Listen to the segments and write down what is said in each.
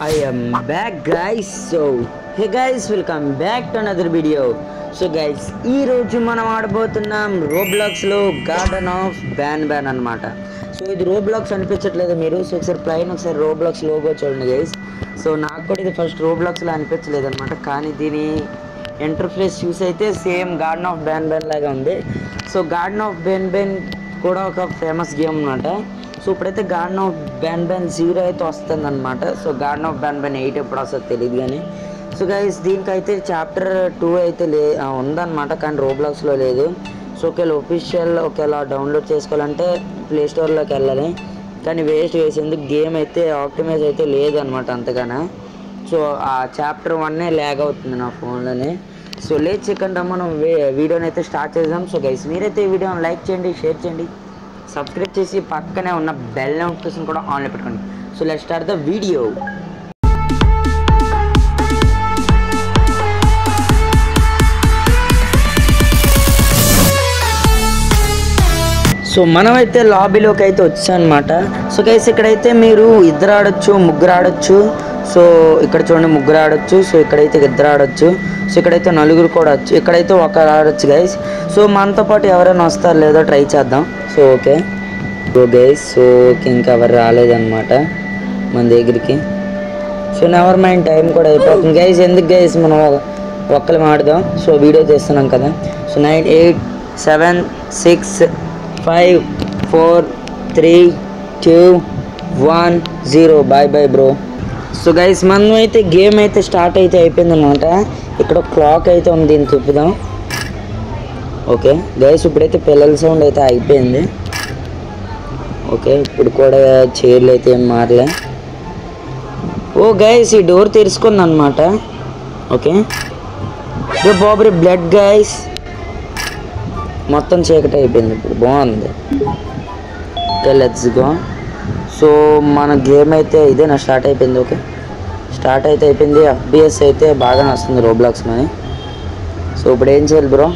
I am back guys. So hey guys, welcome back to another video. So guys, ఈ రోజు మనం ఆడబోతున్నాం Roblox లో garden of ban అన్నమాట. So ఇది Roblox అనిపించట్లేదు మీరు. సో ఒకసారి ప్లైన్ ఒకసారి రోబ్లాక్స్ లోగో చూడండి గైస్. సో నాకు కూడా ఇది ఫస్ట్ రోబ్లాక్స్ లా అనిపించలేదు అనమాట, కానీ దీని ఇంటర్ఫేస్ చూసి అయితే సేమ్ గార్డెన్ ఆఫ్ బ్యాన్ లాగా ఉంది. సో గార్డెన్ ఆఫ్ బ్యాన్ కూడా ఒక ఫేమస్ గేమ్ అన్నమాట. సో ఇప్పుడైతే గార్డెన్ ఆఫ్ బ్యాన్ 0 అయితే వస్తుంది అనమాట. సో గార్డెన్ ఆఫ్ బ్యాన్ 8 ఎప్పుడు వస్తుంది తెలియదు కానీ. సో గైస్ దీనికైతే చాప్టర్ 2 అయితే ఉందన్నమాట, కానీ రోబ్లాక్స్లో లేదు. సో ఒకవేళ డౌన్లోడ్ చేసుకోవాలంటే ప్లే స్టోర్లోకి వెళ్ళాలి, కానీ వేస్ట్ వేసేందుకు గేమ్ అయితే ఆప్టిమైజ్ అయితే లేదనమాట అంతగానే. సో ఆ చాప్టర్ 1 ల్యాగ్ అవుతుంది నా ఫోన్లోనే. సో లేట్ చేయకుండా మనం వీడియోని అయితే స్టార్ట్ చేద్దాం. సో గైస్ మీరైతే ఈ వీడియోని లైక్ చేయండి, షేర్ చేయండి, సబ్స్క్రైబ్ చేసి పక్కనే ఉన్న బెల్ నోటిఫికేషన్ కూడా ఆన్లో పెట్టుకోండి. So let's start the video. So మనమైతే లాబీలోకి అయితే వచ్చామన్నమాట. సో గైస్ ఇక్కడైతే మీరు ఇద్దరు ఆడొచ్చు, ముగ్గురు ఆడొచ్చు. సో ఇక్కడ చూడండి ముగ్గురు ఆడొచ్చు. సో ఇక్కడైతే ఇద్దరు ఆడొచ్చు. సో ఇక్కడైతే నలుగురు కూడా వచ్చు. ఇక్కడైతే ఒకరు ఆడొచ్చు గైస్. సో మనతో పాటు ఎవరైనా వస్తారో లేదో ట్రై చేద్దాం. So okay guys. సో ఇంకా ఎవరు రాలేదన్నమాట మన దగ్గరికి. సో నెవర్ మైండ్, టైం కూడా అయిపోతుంది గైస్. ఎందుకు గైస్ మనం ఒక్కరు ఆడదాం. సో వీడియో చేస్తున్నాం కదా. So 9 8 7 6 5 4 3 2 1 0. Bye bye bro. So guys మనం అయితే గేమ్ అయితే స్టార్ట్ అయితే అయిపోయింది అనమాట. ఇక్కడ క్లాక్ అయితే ఉంది, దీన్ని తిప్పుదాం. ఓకే గైస్ ఇప్పుడైతే పిల్లల సౌండ్ అయితే అయిపోయింది. ఓకే ఇప్పుడు కూడా చైర్లు అయితే ఏం మారలే. ఓ గైస్ ఈ డోర్ తెరుచుకుంది అనమాట. ఓకే బాబరీ బ్లడ్ గైస్, మొత్తం చీకటి అయిపోయింది. ఇప్పుడు బాగుంది. Okay let's go. సో మన గేమ్ అయితే ఇదేనా స్టార్ట్ అయిపోయింది. ఓకే స్టార్ట్ అయితే అయిపోయింది. ఎఫ్బిఎస్ అయితే బాగానే వస్తుంది రోబ్లాక్స్ అని. సో ఇప్పుడు ఏం చేయాలి బ్రో?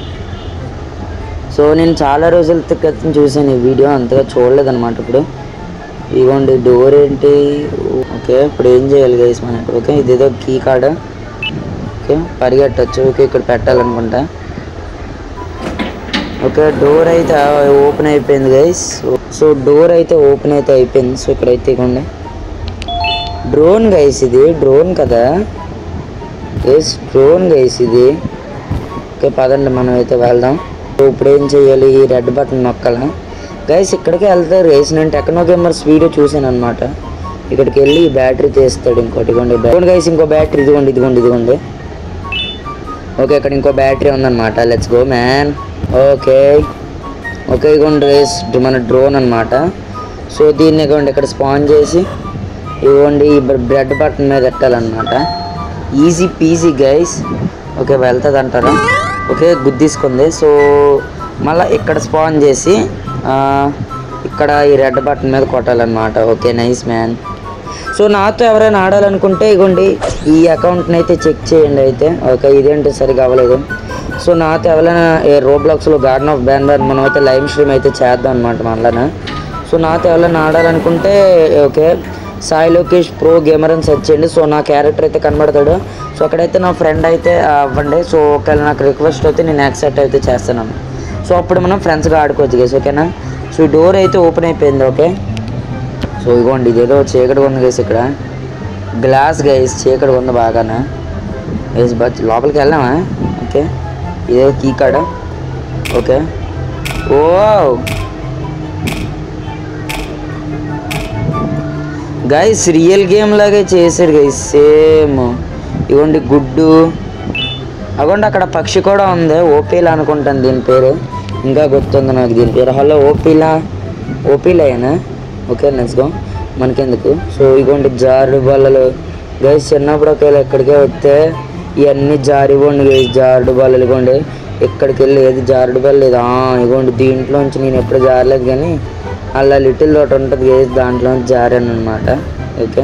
సో నేను చాలా రోజుల క్రితం చూసాను ఈ వీడియో, అంతగా చూడలేదన్నమాట. ఇప్పుడు ఇవ్వండి డోర్ ఏంటి. ఓకే ఇప్పుడు ఏం చేయాలి గైస్ మనం ఇప్పుడు? ఓకే ఇదేదో కీ కార్డ్. ఓకే పరిగెట్టచ్చు. ఓకే ఇక్కడ పెట్టాలనుకుంటా. ఓకే డోర్ అయితే ఓపెన్ అయిపోయింది గైస్. సో డోర్ అయితే ఓపెన్ అయితే అయిపోయింది. సో ఇక్కడైతే ఇవ్వండి డ్రోన్ గైస్, ఇది డ్రోన్ కదా గైస్, డ్రోన్ గైస్ ఇది. ఓకే పదండి మనం అయితే వెళ్దాం. సో ఇప్పుడు ఏం చేయాలి? ఈ రెడ్ బటన్ నొక్కాలా గైస్? ఇక్కడికి వెళ్తారు గైస్. నేను టెక్నో గేమర్స్ వీడియో చూసాను అనమాట. ఇక్కడికి వెళ్ళి ఈ బ్యాటరీ తీస్తాడు. ఇంకోటి ఇదిగోండి గైస్, ఇంకో బ్యాటరీ ఇదిగోండి. ఓకే ఇక్కడ ఇంకో బ్యాటరీ ఉందన్నమాట. Let's go man. ఓకే ఇదిగోండి గైస్ మన డ్రోన్ అనమాట. సో దీన్ని ఇవ్వండి ఇక్కడ స్పాన్ చేసి ఇవ్వండి ఈ రెడ్ బటన్ మీద పెట్టాలన్నమాట. Easy PG guys. ఓకే వెళ్తుంది అంటారా? ఓకే గుద్దీసుకుంది. సో మళ్ళీ ఇక్కడ స్పాన్ చేసి ఇక్కడ ఈ రెడ్ బటన్ మీద కొట్టాలన్నమాట. Okay nice man. సో నాతో ఎవరైనా ఆడాలనుకుంటే ఇగోండి ఈ అకౌంట్ని అయితే చెక్ చేయండి అయితే. ఓకే ఇదేంటి సరిగా అవ్వలేదు. సో నాతో ఎవరైనా రోబ్లాక్స్లో గార్డెన్ ఆఫ్ బ్యాన్ మనం అయితే లైవ్ స్ట్రీమ్ అయితే చేద్దాం అనమాట మళ్ళీ. సో నాతో ఎవరైనా ఆడాలనుకుంటే okay Sai Lokesh pro gamer అని సెర్చ్ చేయండి. సో నా క్యారెక్టర్ అయితే కనబడతాడు. సో అక్కడైతే నా ఫ్రెండ్ అయితే అవ్వండి. సో ఒకవేళ నాకు రిక్వెస్ట్ అయితే నేను యాక్సెప్ట్ అయితే చేస్తున్నాను. సో అప్పుడు మనం ఫ్రెండ్స్గా ఆడుకోవచ్చు గేస్. ఓకేనా? సో డోర్ అయితే ఓపెన్ అయిపోయింది. ఓకే సో ఇగోండి ఇదేదో చీకటి ఉంది గైస్. ఇక్కడ గ్లాస్ గైస్ చీకటి ఉంది బాగానే గైస్. లోపలికి వెళ్దామా? ఓకే ఇదేదో కీ కార్డ్. ఓకే ఓ గైస్ రియల్ గేమ్ లాగే చేశారు గైస్ సేమ్. ఇవ్వండి గుడ్డు. అవ్వండి అక్కడ పక్షి కూడా ఉంది. ఓపీలా అనుకుంటాను దీని పేరు, ఇంకా గుర్తుంది నాకు దీని పేరు. హలో ఓపీలాయేనా? ఓకే లెట్స్ గో మనకెందుకు. సో ఇగోండి జారుడు బల్లలు గైస్. చిన్నప్పుడు ఒకవేళ ఎక్కడికే వస్తే ఇవన్నీ జారివ్వండి గైస్. జారుడు బల్లలు ఇగోండి. ఎక్కడికి వెళ్ళి ఏది జారుడు బల్ల లేదు. ఇగోండి దీంట్లోంచి నేను ఎప్పుడు జారలేదు, కానీ అలా లిటిల్ లోట్ ఉంటుంది గైస్, దాంట్లో జారాను అనమాట. ఓకే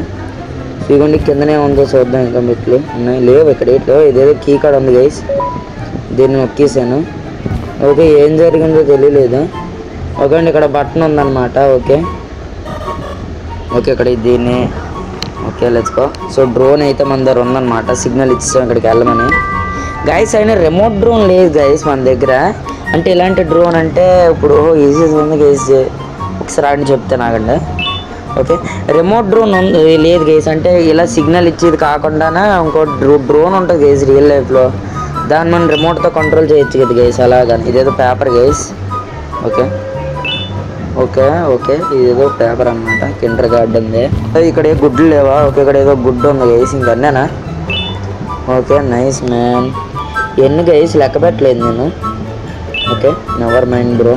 ఇదిగోండి కిందనే ఉందో చూద్దాం. ఇంకా మెట్లు ఉన్నాయి లేవు ఇక్కడ. ఇదేదో కీ కార్డ్ ఉంది గైస్, దీన్ని నొక్కేసాను. ఓకే ఏం జరిగిందో తెలియలేదు. ఓకే అండి ఇక్కడ బటన్ ఉందన్నమాట. ఓకే ఇక్కడ దీన్ని okay let's go. So drone అయితే మన దగ్గర ఉందన్నమాట, సిగ్నల్ ఇచ్చాం ఇక్కడికి వెళ్ళమని. గైస్ అయినా రిమోట్ డ్రోన్ లేదు గైస్ మన దగ్గర. అంటే ఇలాంటి డ్రోన్ అంటే ఇప్పుడు ఈజీ ఉంది గైస్, ఒకసారి ఆడిని చెప్తాను ఆగండి. ఓకే, రిమోట్ డ్రోన్ లేదు గైస్. అంటే ఇలా సిగ్నల్ ఇచ్చేది కాకుండా ఇంకో డ్రోన్ ఉంటుంది గైస్ రియల్ లైఫ్లో, దాన్ని మనం రిమోట్తో కంట్రోల్ చేయొచ్చు కదా గైస్. అలాగా ఇదేదో paper guys. Okay okay okay, ఇదేదో పేపర్ అనమాట, కిండర్ గార్డెన్ది. ఇక్కడ ఏ గుడ్లు లేవా? ఓకే, ఇక్కడ ఏదో గుడ్డు ఉంది గైస్, ఇంకన్నానా? Okay nice man. ఎన్ని గైస్ లెక్క పెట్టలేదు నేను. Okay never mind bro.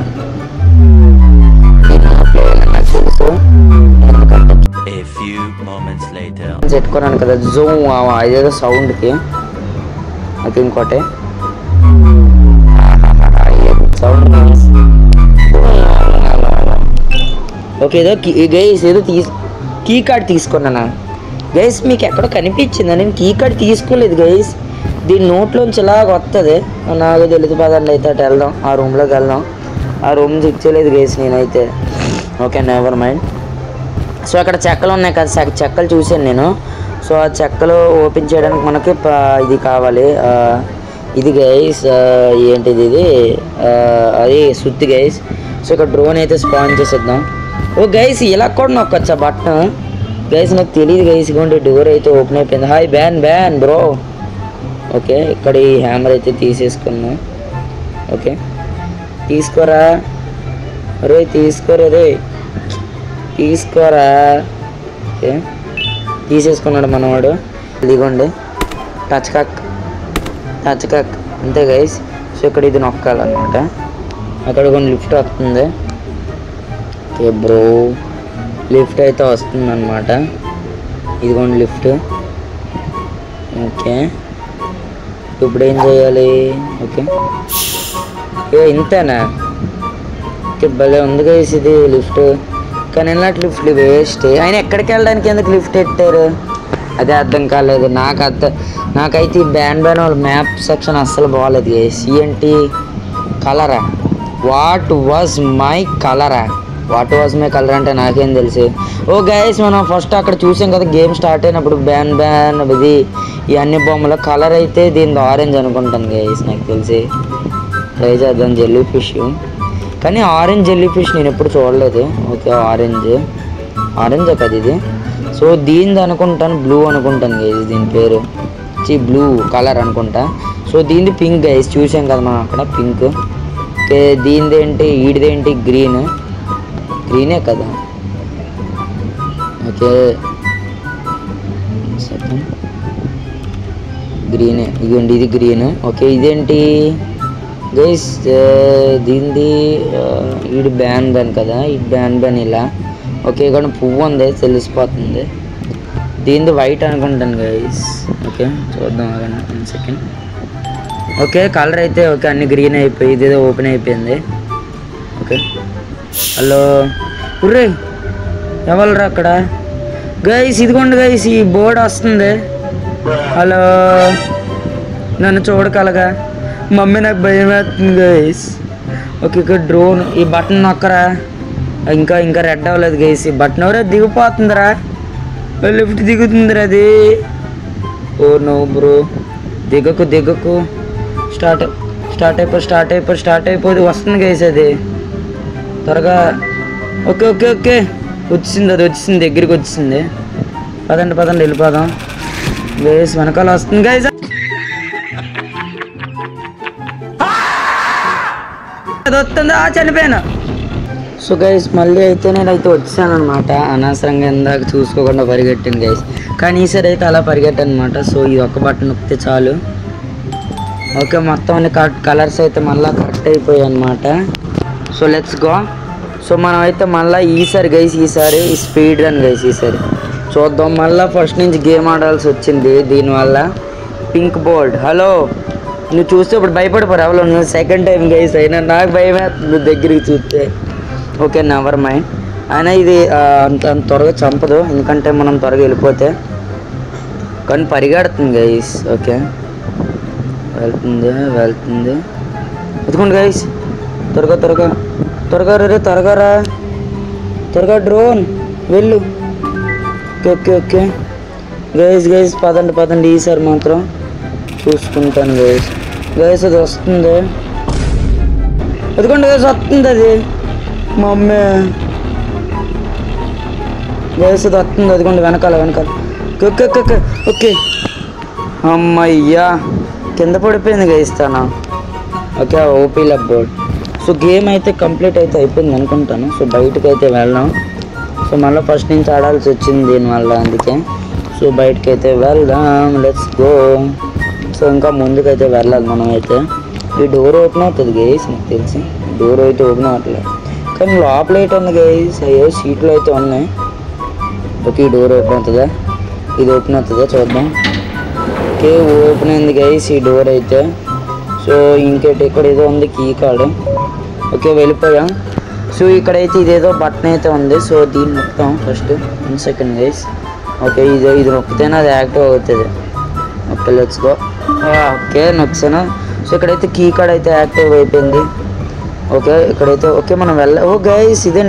పెట్టుకున్నాను కదా జూమ్, ఇదేదో సౌండ్కి. ఓకే ఇంకోటి సౌండ్. ఓకే ఏదో గైస్ ఏదో కీ కార్డ్ తీసుకున్నానా గైస్? మీకు ఎక్కడో కనిపించిందా? నేను కీ కార్డ్ తీసుకోలేదు గైస్. దీని నోట్లోంచి ఇలాగ వస్తుంది, నాకు తెలియదు. పదండి అయితే అటు వెళ్దాం, ఆ రూమ్లోకి వెళ్దాం. ఆ రూమ్ చెక్ చేయలేదు గైస్ నేనైతే. Okay never mind. సో అక్కడ చెక్కలు ఉన్నాయి కదా, చెక్కలు చూసాను నేను. సో ఆ చెక్కలు ఓపెన్ చేయడానికి మనకి ఇది కావాలి. ఇది గైస్ ఏంటిది ఇది? అది సుత్తి గైస్. సో ఇక్కడ డ్రోన్ అయితే స్పాన్ చేసేద్దాం. ఓ గైస్ ఇలా కూడా నొక్కొచ్చా బటన్ గైస్? నాకు తెలియదు గైస్. ఇదిగోండి డోర్ అయితే ఓపెన్ అయిపోయింది. Hi ban bro. ఓకే ఇక్కడ ఈ హ్యామర్ అయితే తీసేసుకున్నాం. ఓకే తీసుకోరా రే, తీసుకోరా రే, తీసుకోరా. ఓకే తీసేసుకున్నాడు మనవాడు. ఇదిగోండి టచ్ కక్ అంతే గైస్. సో ఇక్కడ ఇది నొక్కాలన్నమాట. అక్కడ కొన్ని లిఫ్ట్ వస్తుంది. ఓకే బ్రో, లిఫ్ట్ అయితే వస్తుందన్నమాట. ఇదిగోండి లిఫ్ట్. ఓకే ఇప్పుడు ఏం చేయాలి? ఓకే ఇంతేనా? ఓకే భలే ఉంది గైస్ ఇది లిఫ్ట్. కానీ ఇలాంటి లిఫ్ట్లు వేస్ట్. ఆయన ఎక్కడికి వెళ్ళడానికి ఎందుకు లిఫ్ట్ పెట్టారు అదే అర్థం కాలేదు నాకైతే ఈ బ్యాన్ వాళ్ళ మ్యాప్ సెక్షన్ అస్సలు బాగాలేదు గైస్. ఏంటి కలరా? వాట్ వాజ్ మై కలర్ అంటే నాకేం తెలుసు. ఓ గైస్ మనం ఫస్ట్ అక్కడ చూసాం కదా గేమ్ స్టార్ట్ అయినప్పుడు బ్యాన్ ఇది ఈ అన్ని బొమ్మల కలర్ అయితే దీని ఆరెంజ్ అనుకుంటాను గైస్ నాకు తెలిసి. ట్రై చేద్దాం. జెల్లీ ఫిష్, కానీ ఆరెంజ్ జెల్లీ ఫిష్ నేను ఎప్పుడు చూడలేదు. ఓకే ఆరెంజే కదా ఇది. సో దీనిది అనుకుంటాను, బ్లూ అనుకుంటాను గైస్ దీని పేరు. బ్లూ కలర్ అనుకుంటా. సో దీనిది పింక్ గైస్, చూసాం కదా మనం అక్కడ పింక్. ఓకే దీనిదేంటి? ఈడిదేంటి? గ్రీనే కదా. ఓకే గ్రీనే, ఇదిగోండి ఇది గ్రీన్. ఓకే ఇదేంటి గైస్? దీనిది ఈడు బ్యాన్ కదా, ఈ బ్యాన్ ఇలా. ఓకే ఇక్కడ పువ్వు ఉంది తెలిసిపోతుంది. దీనిది వైట్ అనుకుంటాను గైస్. ఓకే చూద్దాం 1 సెకండ్. ఓకే కలర్ అయితే ఓకే అన్ని గ్రీన్ అయిపోయి ఇదేదో ఓపెన్ అయిపోయింది. ఓకే హలో ఉర్రే ఎవరురా అక్కడ గైస్? ఇదిగోండి గైస్ ఈ బోర్డు వస్తుంది. హలో నన్ను చూడగలగా? మమ్మీ నాకు భయం వేస్తుంది గైస్. ఓకే ఇక్కడ డ్రోన్, ఈ బటన్ నొక్కరా. ఇంకా రెడ్ అవ్వలేదు గైస్. ఈ బటన్ ఎవరో దిగిపోతుందిరా, లిఫ్ట్ దిగుతుందిరా అది. ఓ నో బ్రో, దిగకు. స్టార్ట్ అయిపోయి వస్తుంది గైస్ అది త్వరగా. ఓకే వచ్చింది దగ్గరికి వచ్చింది. పదండి వెళ్ళిపోదాం గైస్. వెనకాల వస్తుంది గైస్. అది వస్తుందా? చనిపోయాను. సో గైస్ మళ్ళీ అయితే నేనైతే వచ్చాను అనమాట. అనవసరంగా ఇందాక చూసుకోకుండా పరిగెట్టాను గైస్, కానీ ఈసారి అయితే అలా పరిగెట్టాను అనమాట. సో ఈ ఒక్క బటన్ నొక్కితే చాలు. ఓకే మొత్తం అన్ని కలర్స్ అయితే మళ్ళీ కరెక్ట్ అయిపోయాయి అనమాట. So let's go. సో మనం అయితే మళ్ళీ ఈసారి స్పీడ్ రన్ గైస్. ఈసారి చూద్దాం. మళ్ళీ ఫస్ట్ నుంచి గేమ్ ఆడాల్సి వచ్చింది దీనివల్ల. Pink board. హలో నువ్వు చూస్తే ఇప్పుడు భయపడిపోరు ఎవరు? నువ్వు సెకండ్ టైం గైస్. అయినా నాకు భయం వేస్తుంది దగ్గరికి చూస్తే. Okay never mind. అయినా ఇది అంత త్వరగా చంపదు, ఎందుకంటే మనం త్వరగా వెళ్ళిపోతే. కానీ పరిగెడుతుంది గైస్. ఓకే వెళ్తుంది ఎత్తుకోండి గైస్. త్వరగా రా డ్రోన్ వెళ్ళు. ఓకే గైస్ పదండి ఈసారి మాత్రం చూసుకుంటాను గైస్ అది వస్తుంది. అదిగోండి గైస్ వస్తుంది అది. మా అమ్మే గైస్ అది వస్తుంది. అదిగోండి వెనకాల ఓకే అమ్మయ్యా కింద పడిపోయింది గైస్ తను. ఓకే ఓపీ లబ్ బోర్డ్. సో గేమ్ అయితే కంప్లీట్ అయితే అయిపోయింది అనుకుంటాను. సో బయటకు అయితే వెళ్ళాం. సో మళ్ళీ ఫస్ట్ నుంచి ఆడాల్సి వచ్చింది దీనివల్ల, అందుకే. సో బయటకు అయితే వెళ్దాం, లెట్స్ గో. సో ఇంకా ముందుకైతే వెళ్ళాలి మనం అయితే. ఈ డోర్ ఓపెన్ అవుతుంది గైస్, నాకు తెలిసి డోర్ అయితే ఓపెన్ అవ్వట్లేదు, కానీ లోపల అయితే ఉంది గైస్. అయ్యో సీట్లు అయితే ఉన్నాయి. ఓకే ఈ డోర్ ఓపెన్ అవుతుందా, ఇది ఓపెన్ అవుతుందా చూద్దాం. ఓకే ఓపెన్ అయింది గైస్ ఈ డోర్ అయితే. సో ఇంకేటి ఇక్కడ ఏదో ఉంది కీ కార్డ్. ఓకే వెళ్ళిపోయాం. సో ఇక్కడైతే ఇదేదో బటన్ అయితే ఉంది. సో దీన్ని నొక్కుతాం ఫస్ట్. 1 second guys. ఓకే ఇది నొక్కితేనే అది యాక్టివ్ అవుతుంది. Okay let's go. ఓకే నొక్కాను. సో ఇక్కడైతే కీ కార్డ్ అయితే యాక్టివ్ అయిపోయింది. ఓకే ఇక్కడైతే ఓకే మనం ఓ గైస్ ఇదే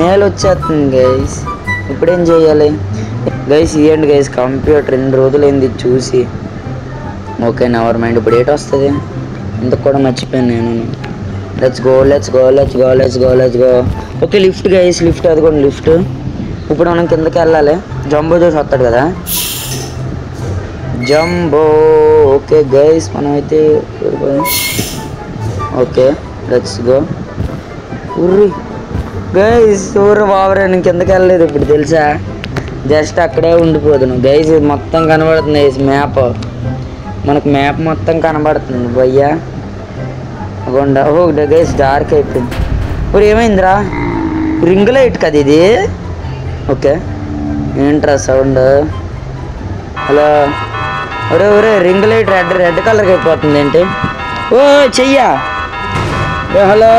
నేల వచ్చేస్తుంది గైస్. ఇప్పుడేం చేయాలి గైస్? ఇవ్వండి గైస్ కంప్యూటర్ 2 రోజులైంది చూసి. Okay never mind. ఇప్పుడు ఏటి వస్తుంది ఇంతకు కూడా మర్చిపోయాను నేను. Let's go. Okay lift guys, lift అదిగోండి లిఫ్ట్. ఇప్పుడు మనం కిందకి వెళ్ళాలి. జంబో చూసి వస్తాడు కదా జంబో. ఓకే గైస్ మనం అయితే ఓకే లెట్స్ గో. ఉర్రి గైస్ బాబరే నేను కిందకి వెళ్ళలేదు ఇప్పుడు తెలుసా, జస్ట్ అక్కడే ఉండిపోదును గైస్. ఇది మొత్తం కనబడుతుంది గైస్ మ్యాప్, మనకు మ్యాప్ మొత్తం కనబడుతుంది భయ్యా. అగోండా ఓ గైస్ డార్క్ అయిపోయింది. ఇప్పుడు ఏమైందిరా? రింగ్ లైట్ కదా ఇది. ఓకే ఏంట్రా సౌండ్? హలో ఒరే రింగ్ లైట్ రెడ్ కలర్కి అయిపోతుంది ఏంటి? ఓ చెయ్యా. Hello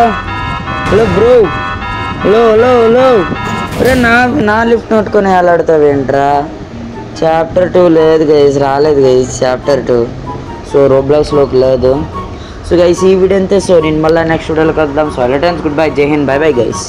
bro. హలో ఒరే నా లిఫ్ట్ నొట్టుకొని వెళ్ళాడుతావు ఏంట్రా? చాప్టర్ 2 లేదు గైస్, రాలేదు గైస్ చాప్టర్ 2. సో రోబ్లాక్స్లోకి లేదు. సో గైస్ ఈ వీడియో అంతే. సో నేను మళ్ళీ నెక్స్ట్ వీడియోలోకి వద్దాం. సో అలా టైమ్స్ గుడ్ బై, జై హింద్, బై గైస్.